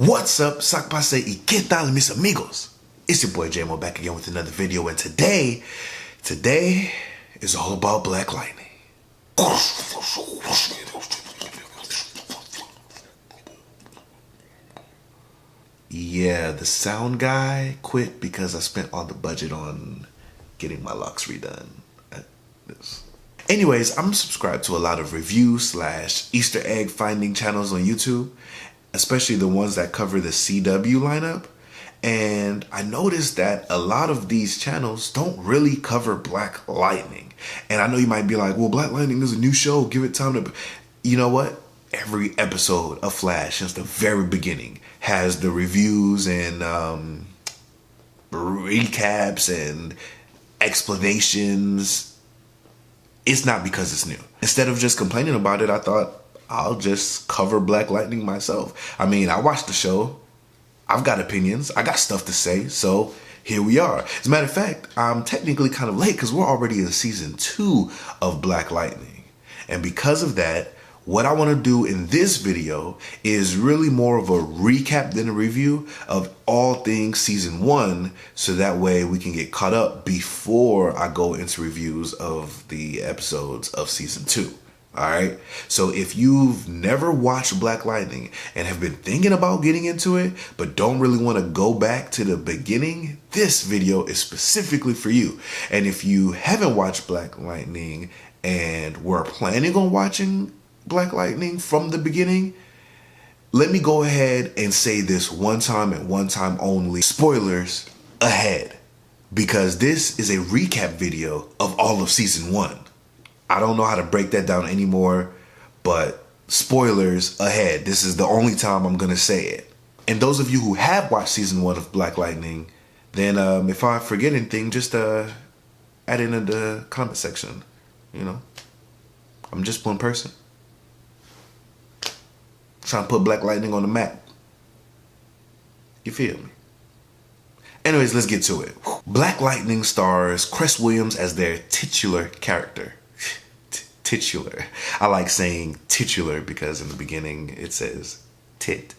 What's up, Sakpase y qué tal, mis amigos? It's your boy JMO back again with another video, and today is all about Black Lightning. Yeah, the sound guy quit because I spent all the budget on getting my locks redone. Anyways, I'm subscribed to a lot of review / Easter egg finding channels on YouTube, especially the ones that cover the CW lineup. And I noticed that a lot of these channels don't really cover Black Lightning. And I know you might be like, well, Black Lightning is a new show, give it time to... You know what? Every episode of Flash since the very beginning has the reviews and recaps and explanations. It's not because it's new. Instead of just complaining about it, I thought I'll just cover Black Lightning myself. I mean, I watched the show. I've got opinions. I got stuff to say. So here we are. As a matter of fact, I'm technically kind of late because we're already in season 2 of Black Lightning. And because of that, what I want to do in this video is really more of a recap than a review of all things season 1, so that way we can get caught up before I go into reviews of the episodes of season 2. Alright, so if you've never watched Black Lightning and have been thinking about getting into it, but don't really want to go back to the beginning, this video is specifically for you. And if you haven't watched Black Lightning and were planning on watching Black Lightning from the beginning, let me go ahead and say this one time and one time only. Spoilers ahead, because this is a recap video of all of season 1. I don't know how to break that down anymore, but spoilers ahead. This is the only time I'm going to say it. And those of you who have watched season 1 of Black Lightning, then if I forget anything, just add it in the comment section. You know, I'm just one person trying to put Black Lightning on the map. You feel me? Anyways, let's get to it. Black Lightning stars Cress Williams as their titular character. Titular. I like saying titular because in the beginning it says tit.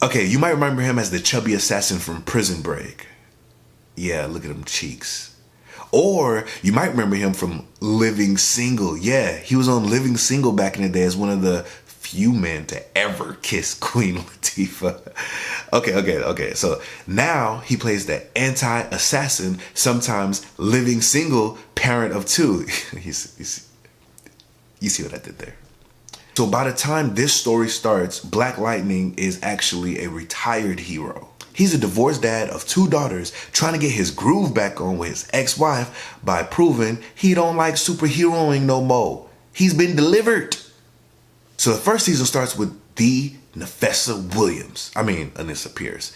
Okay, you might remember him as the chubby assassin from Prison Break. Yeah, look at them cheeks. Or you might remember him from Living Single. Yeah, he was on Living Single back in the day as one of the few men to ever kiss Queen Latifah. Okay. So now he plays the anti-assassin, sometimes living single parent of 2. You see what I did there? So by the time this story starts, Black Lightning is actually a retired hero. He's a divorced dad of 2 daughters trying to get his groove back on with his ex-wife by proving he don't like superheroing no more. He's been delivered. So the first season starts with the Nemesis Williams, Anissa Pierce,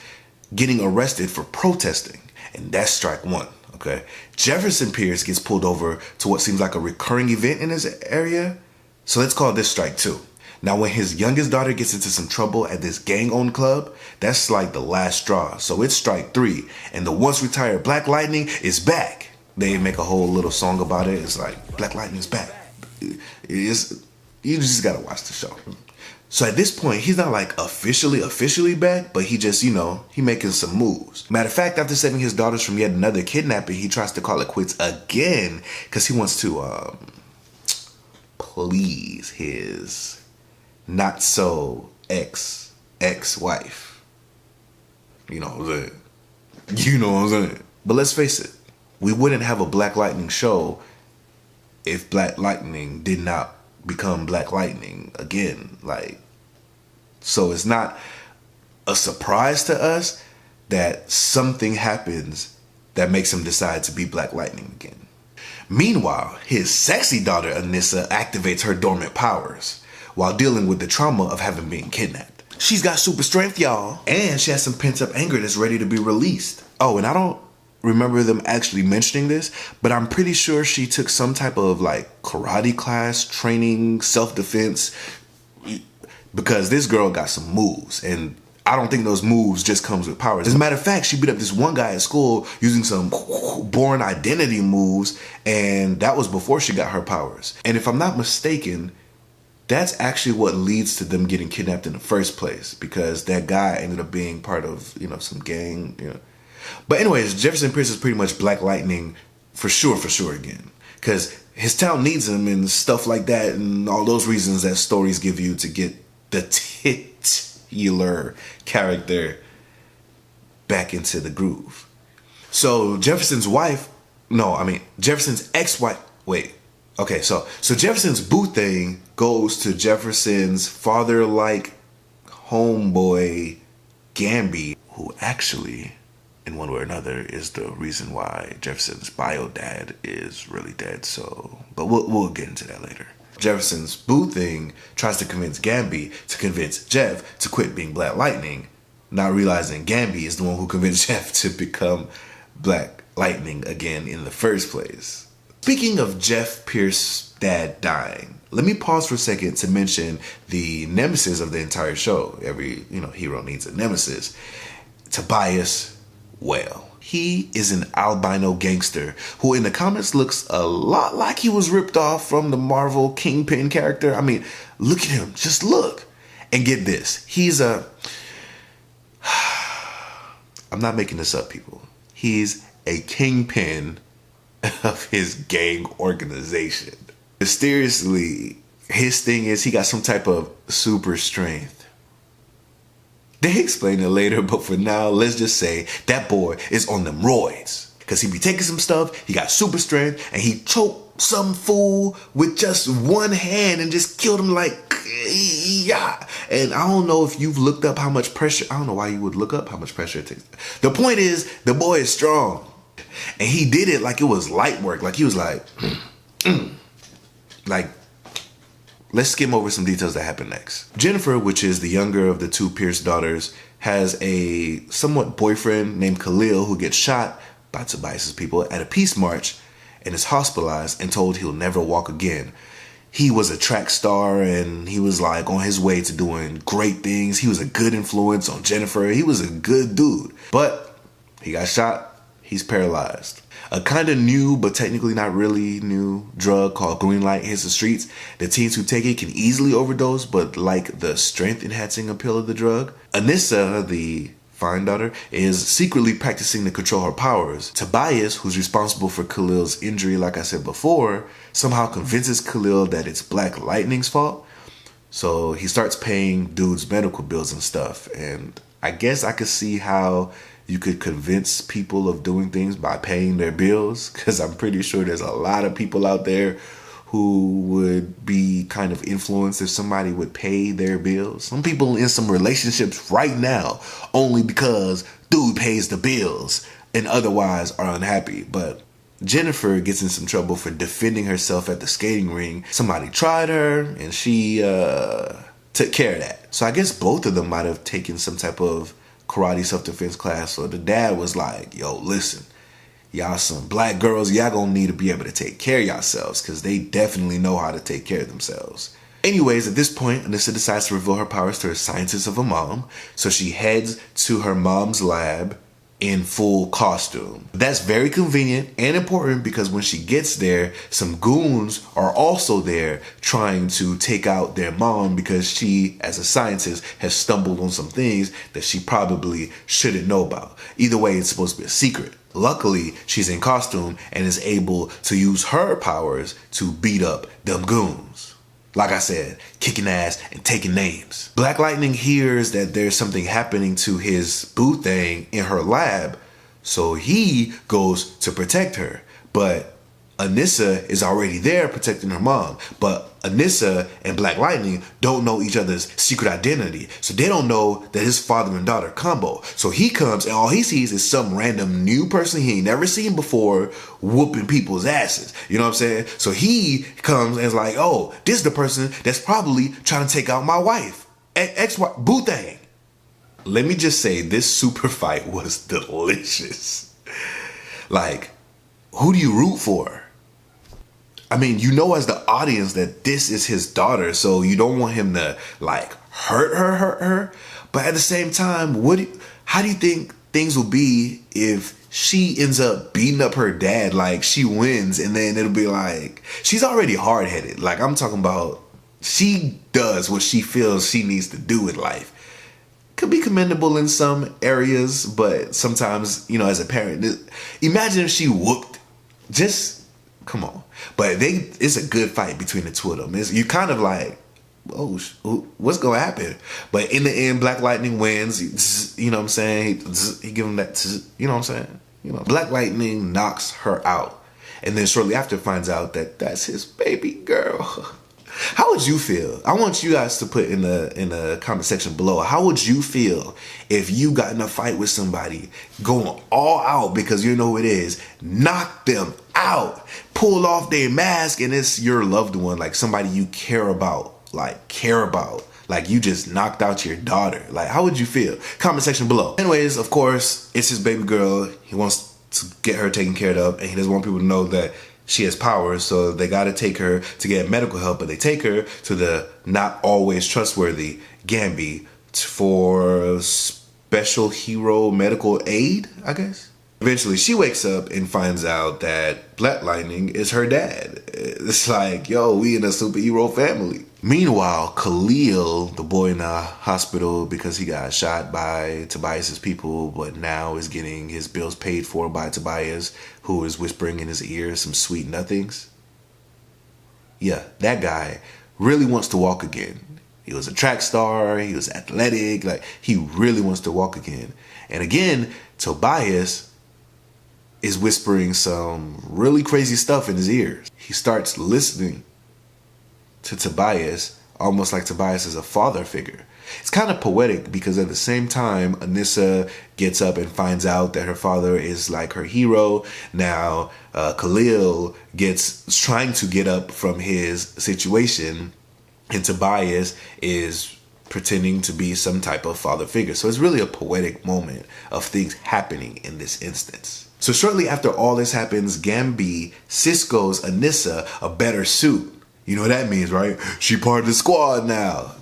getting arrested for protesting. And that's strike 1, okay? Jefferson Pierce gets pulled over to what seems like a recurring event in his area. So let's call this strike 2. Now, when his youngest daughter gets into some trouble at this gang-owned club, that's like the last straw. So it's strike 3. And the once retired Black Lightning is back. They make a whole little song about it. It's like, Black Lightning's back. You just gotta watch the show. So at this point, he's not like officially back, but he just, he making some moves. Matter of fact, after saving his daughters from yet another kidnapping, he tries to call it quits again because he wants to please his not so ex-wife. You know what I'm saying? But let's face it, we wouldn't have a Black Lightning show if Black Lightning did not become Black Lightning again. So it's not a surprise to us that something happens that makes him decide to be Black Lightning again. Meanwhile, his sexy daughter Anissa activates her dormant powers while dealing with the trauma of having been kidnapped. She's got super strength, y'all, and she has some pent-up anger that's ready to be released. Oh, and I don't remember them actually mentioning this, but I'm pretty sure she took some type of karate class, training, self-defense, because this girl got some moves, and I don't think those moves just comes with powers. As a matter of fact, she beat up this one guy at school using some Born Identity moves, and that was before she got her powers. And if I'm not mistaken, That's actually what leads to them getting kidnapped in the first place, because that guy ended up being part of, some gang, But anyways, Jefferson Pierce is pretty much Black Lightning for sure again. Because his town needs him and stuff like that, and all those reasons that stories give you to get the titular character back into the groove. So Jefferson's ex-wife, so Jefferson's boo thing goes to Jefferson's father-like homeboy, Gamby, who actually, in one way or another, is the reason why Jefferson's bio dad is really dead. But we'll get into that later. Jefferson's boo thing tries to convince Gamby to convince Jeff to quit being Black Lightning, not realizing Gamby is the one who convinced Jeff to become Black Lightning again in the first place. Speaking of Jeff Pierce's dad dying, let me pause for a second to mention the nemesis of the entire show. Every hero needs a nemesis. Tobias Whale. He is an albino gangster who in the comics looks a lot like he was ripped off from the Marvel Kingpin character. I mean, look at him. Just look. And get this. He's I'm not making this up, people. He's a kingpin of his gang organization. Mysteriously, his thing is he got some type of super strength. They explain it later, but for now, let's just say that boy is on them roids. Because he be taking some stuff, he got super strength, and he choked some fool with just one hand and just killed him like, yeah. And I don't know if you've looked up how much pressure, I don't know why you would look up how much pressure it takes. The point is, the boy is strong. And he did it like it was light work. Like he was like, like, let's skim over some details that happen next. Jennifer, which is the younger of the two Pierce daughters, has a somewhat boyfriend named Khalil who gets shot by Tobias's people at a peace march and is hospitalized and told he'll never walk again. He was a track star and he was like on his way to doing great things. He was a good influence on Jennifer. He was a good dude, but he got shot. He's paralyzed. A kind of new, but technically not really new drug called green light hits the streets. The teens who take it can easily overdose, but like the strength enhancing appeal of the drug. Anissa, the fine daughter, is secretly practicing to control her powers. Tobias, who's responsible for Khalil's injury, like I said before, somehow convinces Khalil that it's Black Lightning's fault. So he starts paying dudes medical bills and stuff. And I guess I could see how you could convince people of doing things by paying their bills, because I'm pretty sure there's a lot of people out there who would be kind of influenced if somebody would pay their bills. Some people in some relationships right now only because dude pays the bills and otherwise are unhappy. But Jennifer gets in some trouble for defending herself at the skating ring. Somebody tried her and she took care of that. So I guess both of them might have taken some type of karate self-defense class. So the dad was like, yo, listen, y'all some black girls, y'all gonna need to be able to take care of yourselves, because they definitely know how to take care of themselves. Anyways, at this point, Anissa decides to reveal her powers to her scientist of a mom. So she heads to her mom's lab in full costume. That's very convenient and important, because when she gets there, some goons are also there trying to take out their mom, because she, as a scientist, has stumbled on some things that she probably shouldn't know about. Either way, it's supposed to be a secret. Luckily, she's in costume and is able to use her powers to beat up them goons. Like I said, kicking ass and taking names. Black Lightning hears that there's something happening to his boo thing in her lab, so he goes to protect her. But Anissa is already there protecting her mom. But Anissa and Black Lightning don't know each other's secret identity, so they don't know that his father and daughter combo. So he comes and all he sees is some random new person he ain't never seen before whooping people's asses. You know what I'm saying? So he comes and is like, oh, this is the person that's probably trying to take out my wife. Ex-wife, boo thing. Let me just say, this super fight was delicious. Like, who do you root for? I mean, you know as the audience that this is his daughter, so you don't want him to, like, hurt her. But at the same time, how do you think things will be if she ends up beating up her dad? Like, she wins, and then it'll be like, she's already hard-headed. Like, I'm talking about, She does what she feels she needs to do in life. Could be commendable in some areas, but sometimes, as a parent, imagine if she whooped. Just, come on. But it's a good fight between the two of them. You're kind of like, oh, what's going to happen? But in the end, Black Lightning wins. You know what I'm saying? He give him that, you know what I'm saying? Black Lightning knocks her out. And then shortly after finds out that that's his baby girl. How would you feel? I want you guys to put in the comment section below. How would you feel if you got in a fight with somebody, going all out because you know who it is, knock them out, pull off their mask, and it's your loved one, like somebody you care about, like you just knocked out your daughter. Like, how would you feel? Comment section below. Anyways, of course, it's his baby girl. He wants to get her taken care of, and he doesn't want people to know that she has powers, so they got to take her to get medical help, but they take her to the not always trustworthy Gambi for special hero medical aid, I guess. Eventually, she wakes up and finds out that Black Lightning is her dad. It's like, yo, we in a superhero family. Meanwhile, Khalil, the boy in the hospital because he got shot by Tobias's people, but now is getting his bills paid for by Tobias, who is whispering in his ear some sweet nothings. Yeah, that guy really wants to walk again. He was a track star, he was athletic, like he really wants to walk again. And again, Tobias is whispering some really crazy stuff in his ears. He starts listening to Tobias, almost like Tobias is a father figure. It's kind of poetic because at the same time, Anissa gets up and finds out that her father is like her hero. Now, Khalil is trying to get up from his situation, and Tobias is pretending to be some type of father figure. So it's really a poetic moment of things happening in this instance. So shortly after all this happens, Gambi Cisco's Anissa a better suit. You know what that means, right? She part of the squad now.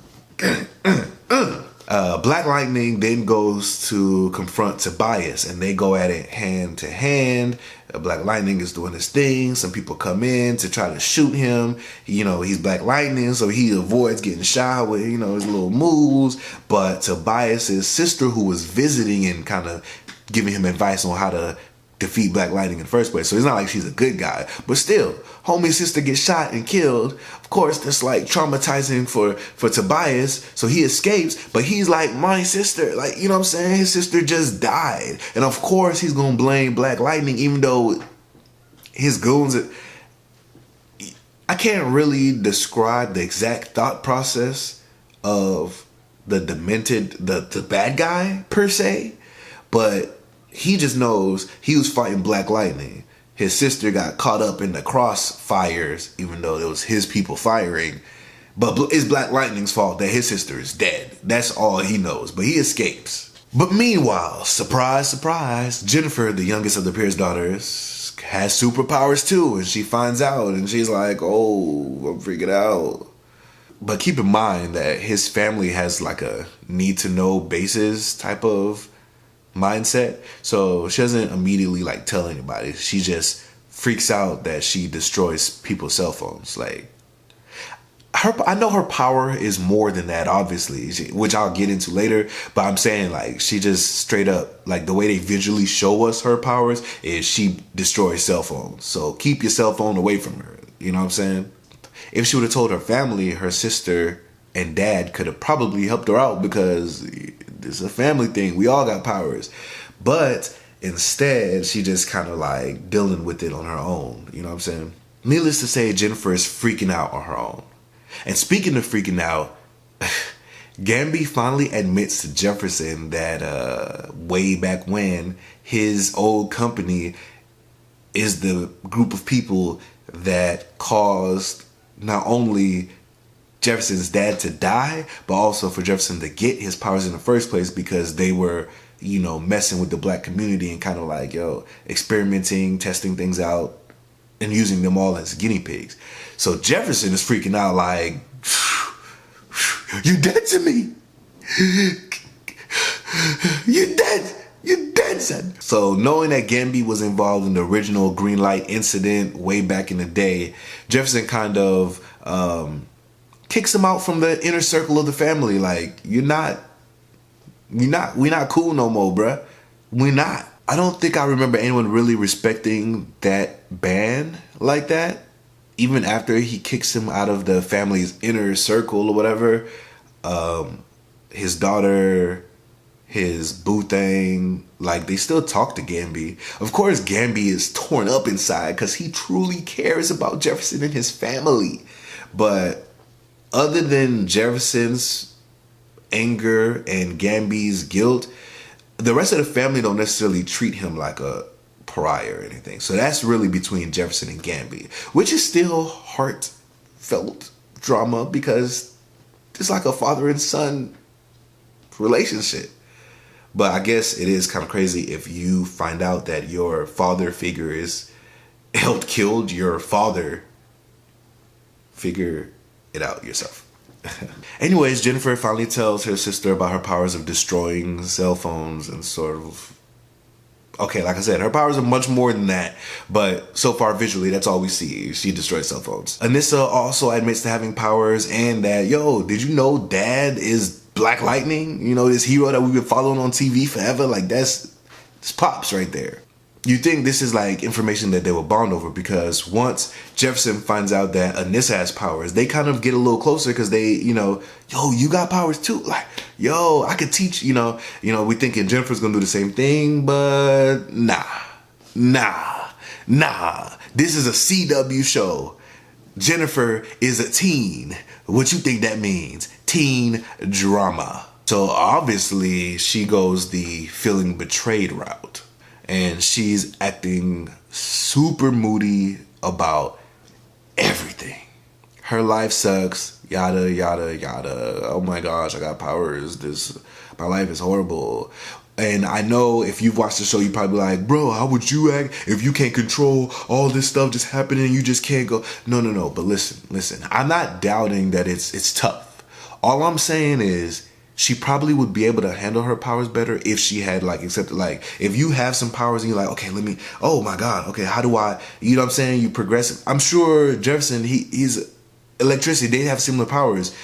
Black Lightning then goes to confront Tobias, and they go at it hand to hand. Black Lightning is doing his thing. Some people come in to try to shoot him. He's Black Lightning, so he avoids getting shot with, his little moves. But Tobias's sister, who was visiting and kind of giving him advice on how to defeat Black Lightning in the first place. So it's not like she's a good guy, but still, homie's sister gets shot and killed. Of course, that's like traumatizing for Tobias. So he escapes, but he's like, my sister, like, you know what I'm saying? His sister just died. And of course, he's going to blame Black Lightning, even though his goons, I can't really describe the exact thought process of the demented, the bad guy per se, but he just knows he was fighting Black Lightning. His sister got caught up in the crossfires, even though it was his people firing. But it's Black Lightning's fault that his sister is dead. That's all he knows. But he escapes. But meanwhile, surprise, surprise, Jennifer, the youngest of the Pierce daughters, has superpowers too. And she finds out and she's like, oh, I'm freaking out. But keep in mind that his family has like a need to know basis type of mindset, so she doesn't immediately like tell anybody. She just freaks out that she destroys people's cell phones. Like, I know her power is more than that, obviously, which I'll get into later, but I'm saying like she just straight up, like the way they visually show us her powers is she destroys cell phones. So keep your cell phone away from her, you know what I'm saying? If she would have told her family, her sister and dad could have probably helped her out because it's a family thing. We all got powers. But instead, she just kind of like dealing with it on her own. You know what I'm saying? Needless to say, Jennifer is freaking out on her own. And speaking of freaking out, Gambi finally admits to Jefferson that way back when, his old company is the group of people that caused not only Jefferson's dad to die, but also for Jefferson to get his powers in the first place because they were, messing with the Black community and kind of like, experimenting, testing things out, and using them all as guinea pigs. So Jefferson is freaking out like, you dead to me. You dead. You dead, son. So knowing that Gambi was involved in the original green light incident way back in the day, Jefferson kind of kicks him out from the inner circle of the family. Like, we not cool no more, bruh. We not. I don't think I remember anyone really respecting that band like that. Even after he kicks him out of the family's inner circle or whatever, his daughter, his boo thing, like, they still talk to Gamby. Of course, Gamby is torn up inside because he truly cares about Jefferson and his family. But other than Jefferson's anger and Gamby's guilt, the rest of the family don't necessarily treat him like a pariah or anything. So that's really between Jefferson and Gamby, which is still heartfelt drama because it's like a father and son relationship. But I guess it is kind of crazy if you find out that your father figure is helped killed your father. Figure it out yourself. Anyways, Jennifer finally tells her sister about her powers of destroying cell phones and sort of... Okay, like I said, her powers are much more than that. But so far, visually, that's all we see. She destroys cell phones. Anissa also admits to having powers and that, yo, did you know Dad is Black Lightning? You know, this hero that we've been following on TV forever? Like, that's Pops right there. You think this is like information that they will bond over because once Jefferson finds out that Anissa has powers, they kind of get a little closer because they, you know, yo, you got powers too. Like, yo, I could teach, you know, we thinking Jennifer's gonna do the same thing, but nah. This is a CW show. Jennifer is a teen. What you think that means? Teen drama. So obviously she goes the feeling betrayed route. And she's acting super moody about everything. Her life sucks, yada, yada, yada. Oh my gosh, I got powers. My life is horrible. And I know if you've watched the show, you're probably like, bro, how would you act if you can't control all this stuff just happening and you just can't go? No. But listen. I'm not doubting that it's tough. All I'm saying is, she probably would be able to handle her powers better if she had accepted, if you have some powers and you're like, okay, oh my God, okay, how do I, you know what I'm saying? You progress. I'm sure Jefferson, he's electricity. They have similar powers.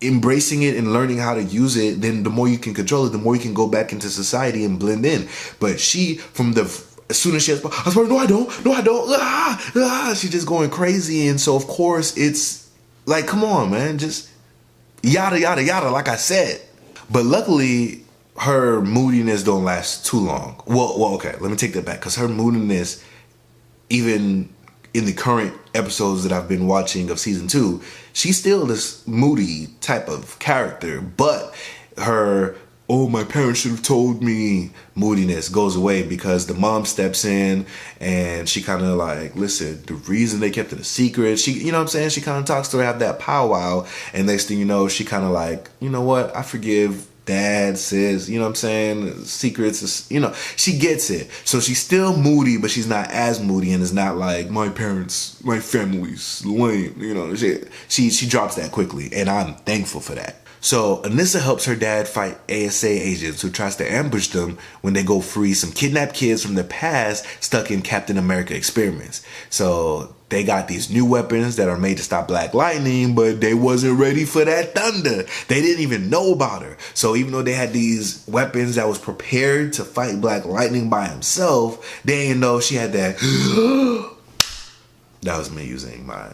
Embracing it and learning how to use it, then the more you can control it, the more you can go back into society and blend in. But she, as soon as she has, I was like, no, I don't. She's just going crazy. And so, of course, it's like, come on, man, just yada, yada, yada, like I said. But luckily, her moodiness don't last too long. Well, okay, let me take that back. Because her moodiness, even in the current episodes that I've been watching of season 2, she's still this moody type of character. But her, oh, my parents should have told me moodiness goes away because the mom steps in and she kind of like, listen, the reason they kept it a secret, she, you know what I'm saying? She kind of talks to her, have that powwow, and next thing you know, she kind of like, you know what? I forgive Dad, sis, you know what I'm saying? Secrets, you know, she gets it. So she's still moody, but she's not as moody and it's not like, my family's lame, you know, she drops that quickly and I'm thankful for that. So Anissa helps her dad fight ASA agents who tries to ambush them when they go free some kidnapped kids from the past stuck in Captain America experiments. So they got these new weapons that are made to stop Black Lightning, but they wasn't ready for that thunder. They didn't even know about her. So even though they had these weapons that was prepared to fight Black Lightning by himself, they didn't know she had that. That was me using my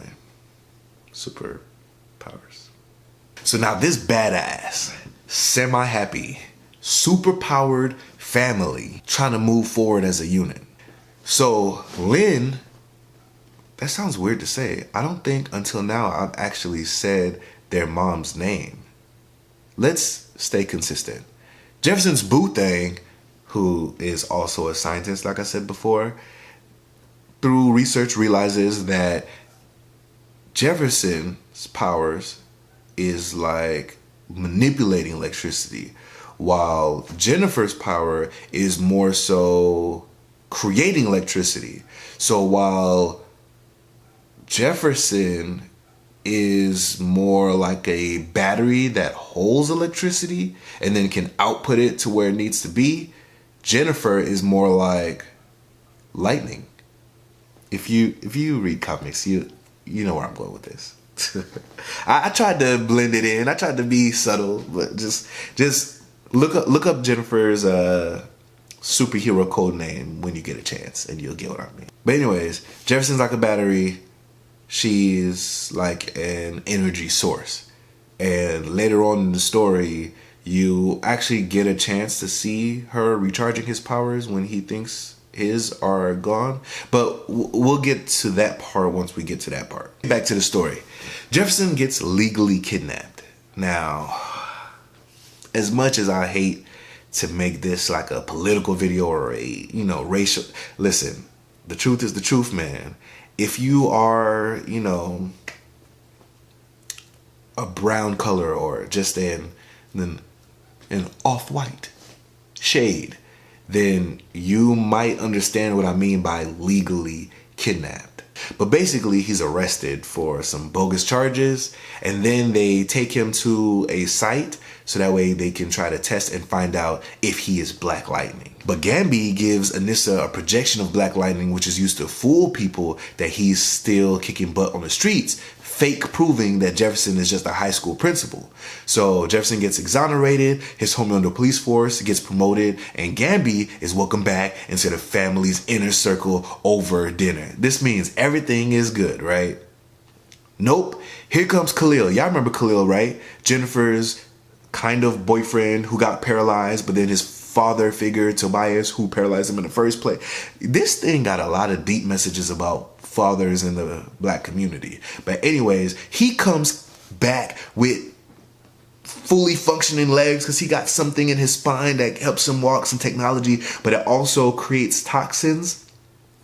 superpowers. So now this badass, semi-happy, super-powered family trying to move forward as a unit. So Lynn, that sounds weird to say. I don't think until now I've actually said their mom's name. Let's stay consistent. Jefferson's boo thing, who is also a scientist, like I said before, through research realizes that Jefferson's powers is like manipulating electricity, while Jennifer's power is more so creating electricity. So while Jefferson is more like a battery that holds electricity and then can output it to where it needs to be, Jennifer is more like lightning. If you read comics, you know where I'm going with this. I tried to blend it in. I tried to be subtle, but just look up Jennifer's superhero code name when you get a chance, and you'll get what I mean. But anyways, Jefferson's like a battery. She's like an energy source, and later on in the story, you actually get a chance to see her recharging his powers when he thinks his are gone. But we'll get to that part once we get to that part. Back to the story. Jefferson gets legally kidnapped. Now, as much as I hate to make this like a political video or a, racial, listen, the truth is the truth, man. If you are, a brown color or just an off-white shade, then you might understand what I mean by legally kidnapped. But basically, he's arrested for some bogus charges, and then they take him to a site so that way they can try to test and find out if he is Black Lightning. But Gambi gives Anissa a projection of Black Lightning, which is used to fool people that he's still kicking butt on the streets, fake proving that Jefferson is just a high school principal. So Jefferson gets exonerated, his homie on the police force gets promoted, and Gambi is welcomed back into the family's inner circle over dinner. This means everything is good, right? Nope. Here comes Khalil. Y'all remember Khalil, right? Jennifer's kind of boyfriend who got paralyzed, but then his father figure, Tobias, who paralyzed him in the first place. This thing got a lot of deep messages about fathers in the Black community. But anyways, he comes back with fully functioning legs because he got something in his spine that helps him walk, some technology, but it also creates toxins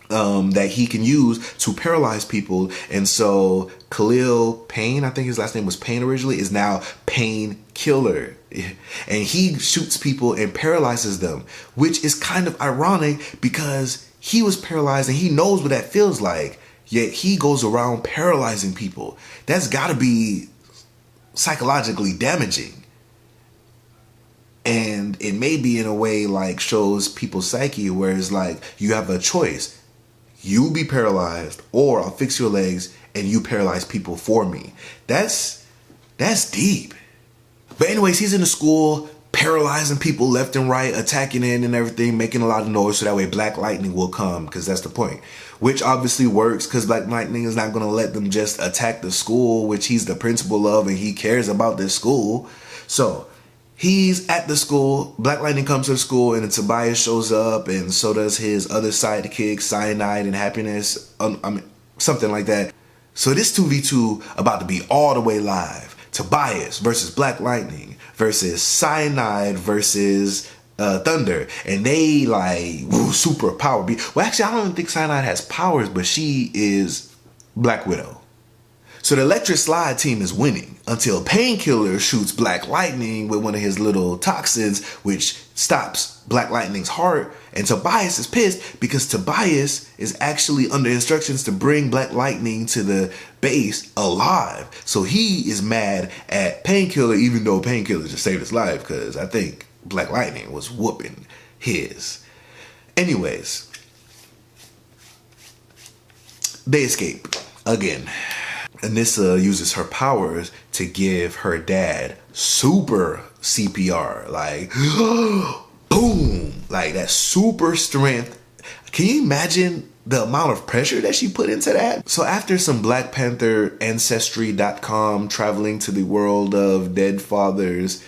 that he can use to paralyze people. And so Khalil Payne, I think his last name was Payne originally, is now Painkiller. And he shoots people and paralyzes them, which is kind of ironic because he was paralyzed and he knows what that feels like, yet he goes around paralyzing people. That's got to be psychologically damaging. And it may be in a way like shows people's psyche where it's like you have a choice. You be paralyzed, or I'll fix your legs and you paralyze people for me. That's deep. But anyways, he's in the school paralyzing people left and right, attacking it and everything, making a lot of noise so that way Black Lightning will come, because that's the point. Which obviously works because Black Lightning is not going to let them just attack the school, which he's the principal of and he cares about this school. So he's at the school, Black Lightning comes to the school, and then Tobias shows up, and so does his other sidekick, Cyanide and Happiness, something like that. So this 2v2 about to be all the way live. Tobias versus Black Lightning versus Cyanide versus Thunder, and they like super power. Well, actually, I don't even think Cyanide has powers, but she is Black Widow. So the Electric Slide team is winning until Painkiller shoots Black Lightning with one of his little toxins, which stops Black Lightning's heart. And Tobias is pissed because Tobias is actually under instructions to bring Black Lightning to the base alive. So he is mad at Painkiller, even though Painkiller just saved his life, because I think Black Lightning was whooping his. Anyways, they escape again. Anissa uses her powers to give her dad super CPR, like boom, like that super strength. Can you imagine the amount of pressure that she put into that? So after some Black Panther Ancestry.com traveling to the world of dead fathers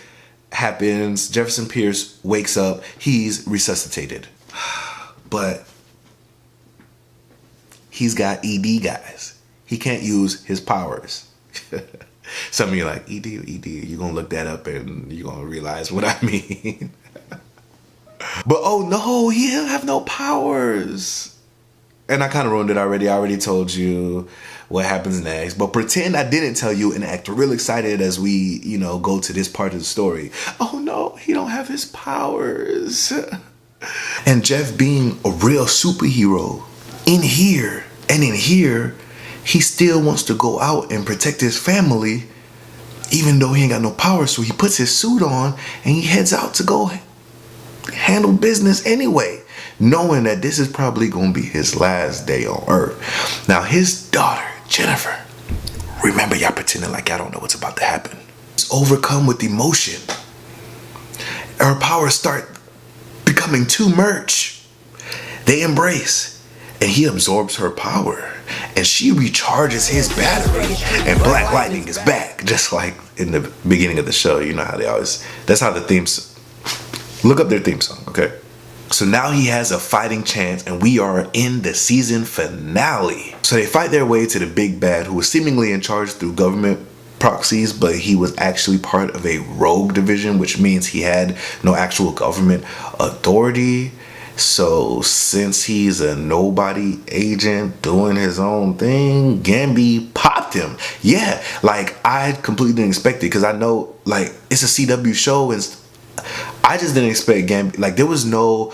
happens, Jefferson Pierce wakes up, he's resuscitated. But he's got ED, guys. He can't use his powers. Some of you are like, ED, you're going to look that up and you're going to realize what I mean. But oh no, he don't have no powers. And I kind of ruined it already. I already told you what happens next. But pretend I didn't tell you and act real excited as we, go to this part of the story. Oh no, he don't have his powers. And Jeff being a real superhero in here, he still wants to go out and protect his family, even though he ain't got no power. So he puts his suit on and he heads out to go handle business anyway, knowing that this is probably going to be his last day on Earth. Now, his daughter, Jennifer, Remember, y'all pretending like y'all don't know what's about to happen. It's overcome with emotion. Her powers start becoming too much. They embrace, and he absorbs her power, and she recharges his battery, and Black Lightning is back, just like in the beginning of the show. You know how they always, that's how the themes, look up their theme song, okay? So now he has a fighting chance, and we are in the season finale. So they fight their way to the big bad, who was seemingly in charge through government proxies, but he was actually part of a rogue division, which means he had no actual government authority. So since he's a nobody agent doing his own thing, Gambi popped him. Yeah, like I completely didn't expect it, because I know like it's a CW show, and I just didn't expect Gambi. Like there was no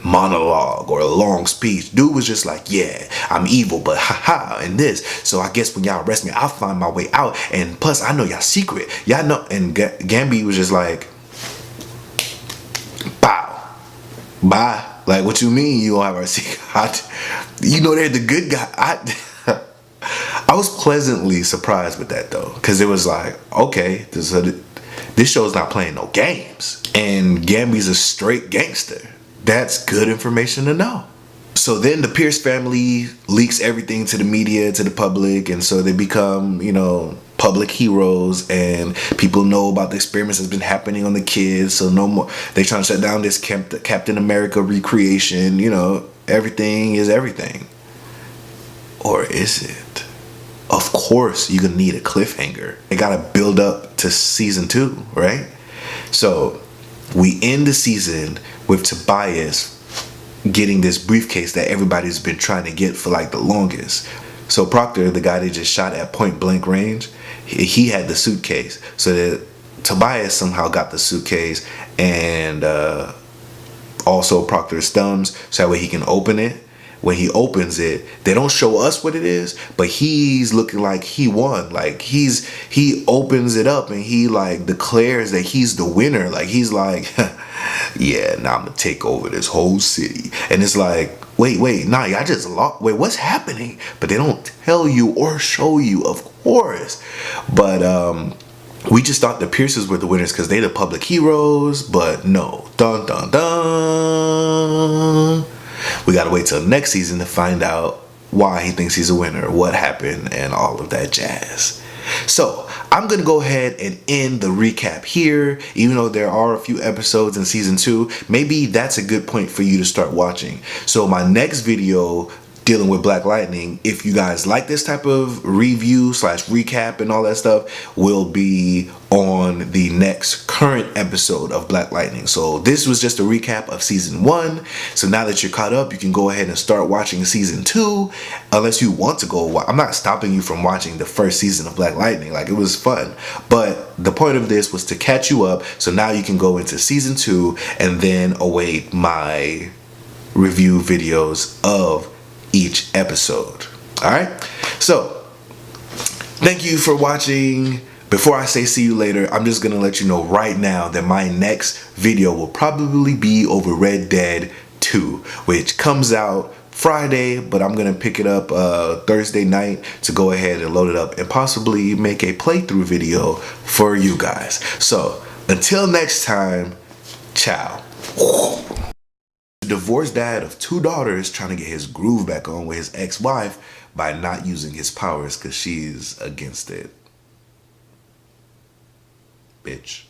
monologue or a long speech. Dude was just like, yeah, I'm evil, but haha, and this. So I guess when y'all arrest me, I'll find my way out. And plus, I know y'all secret. Y'all know. And Gambi was just like, bow, bye. Like, what you mean you don't have our secret? You know they're the good guy. I was pleasantly surprised with that though, because it was like, okay, this show's not playing no games, and Gambi's a straight gangster. That's good information to know. So then the Pierce family leaks everything to the media, to the public, and so they become, you know, public heroes, and people know about the experiments that's been happening on the kids. So no more, they trying to shut down this Captain America recreation. You know, everything is everything. Or is it? Of course, you're gonna need a cliffhanger. They gotta build up to season 2, right? So we end the season with Tobias getting this briefcase that everybody's been trying to get for like the longest. So Proctor, the guy they just shot at point blank range, he had the suitcase. So that Tobias somehow got the suitcase, and also Proctor's thumbs, so that way he can open it. When he opens it, they don't show us what it is, but he's looking like he won. Like he opens it up and he like declares that he's the winner. Like he's like, yeah, now I'm gonna take over this whole city. And it's like, wait, nah, y'all just lost. Wait, what's happening? But they don't tell you or show you, of course. But we just thought the Pierces were the winners because they're the public heroes. But no, dun dun dun. We gotta wait till next season to find out why he thinks he's a winner, what happened, and all of that jazz. So I'm gonna go ahead and end the recap here. Even though there are a few episodes in season 2, maybe that's a good point for you to start watching. So my next video dealing with Black Lightning, if you guys like this type of review / recap and all that stuff, will be on the next current episode of Black Lightning. So this was just a recap of season 1. So now that you're caught up, you can go ahead and start watching season 2, unless you want to go. I'm not stopping you from watching the first season of Black Lightning. Like, it was fun, but the point of this was to catch you up. So now you can go into season 2 and then await my review videos of each episode. All right, so thank you for watching. Before I say see you later, I'm just gonna let you know right now that my next video will probably be over Red Dead 2, which comes out Friday, but I'm gonna pick it up Thursday night to go ahead and load it up and possibly make a playthrough video for you guys. So until next time, ciao. Divorced dad of 2 daughters trying to get his groove back on with his ex-wife by not using his powers because she's against it. Bitch.